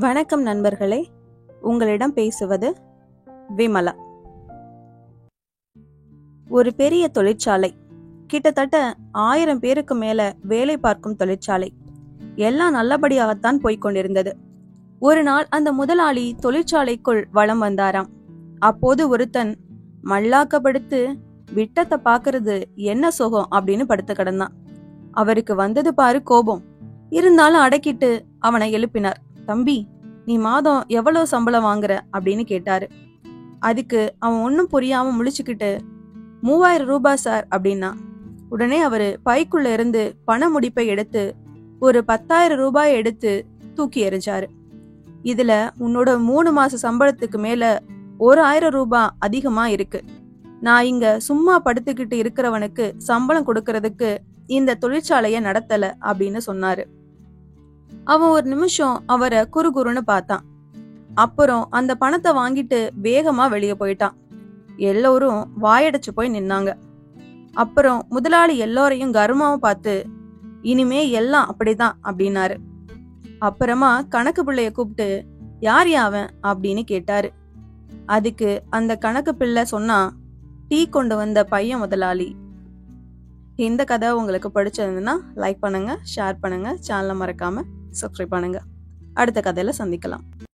வணக்கம் நண்பர்களே, உங்களிடம் பேசுவது விமலா. ஒரு பெரிய தொழிற்சாலை, கிட்டத்தட்ட 1000 பேருக்கு மேல வேலை பார்க்கும் தொழிற்சாலை. எல்லாம் நல்லபடியாகத்தான் போய்கொண்டிருந்தது. ஒரு நாள் அந்த முதலாளி தொழிற்சாலைக்குள் வலம் வந்தாராம். அப்போது ஒருத்தன் மல்லாக்கப்படுத்து விட்டத்தை பாக்குறது என்ன சுகம் அப்படின்னு படுத்து கிடந்தான். அவருக்கு வந்தது பாரு கோபம். இருந்தாலும் அடக்கிட்டு அவனை எழுப்பினார். தம்பி, நீ மாதம் எவ்வளவு சம்பளம் வாங்குற அப்படின்னு கேட்டாரு. அதுக்கு அவன் ஒன்னும் புரியாம முழிச்சுக்கிட்டு 3000 ரூபாய் சார் அப்படின்னா. உடனே அவரு பைக்குள்ள இருந்து பண முடிப்பை எடுத்து ஒரு 10,000 ரூபாய் எடுத்து தூக்கி எறிஞ்சாரு. இதுல உன்னோட 3 மாச சம்பளத்துக்கு மேல 1000 ரூபாய் அதிகமா இருக்கு. நான் இங்க சும்மா படுத்துக்கிட்டு இருக்கிறவனுக்கு சம்பளம் கொடுக்கறதுக்கு இந்த தொழிற்சாலைய நடத்தல அப்படின்னு சொன்னாரு. அவன் ஒரு நிமிஷம் அவரை குறுகுறுன்னு பார்த்தான். அப்புறம் அந்த பணத்தை வாங்கிட்டு வேகமா வெளியே போயிட்டான். எல்லோரும் வாயடைச்சு போய் நின்னாங்க. அப்புறம் முதலாளி எல்லாரையும் கர்வமா பார்த்து, இனிமே எல்லாம் அப்படிதான் அப்படின்னாரு. அப்புறமா கணக்கு பிள்ளைய கூப்பிட்டு, யார் அவன் அப்படின்னு கேட்டாரு. அதுக்கு அந்த கணக்கு பிள்ளை சொன்னா, டீ கொண்டு வந்த பையன் முதலாளி. இந்த கதை உங்களுக்கு பிடிச்சிருந்ததுன்னா லைக் பண்ணுங்க, ஷேர் பண்ணுங்க, சேனலை மறக்காம சப்ஸ்கிரைப் பண்ணுங்க. அடுத்த கதையில சந்திக்கலாம்.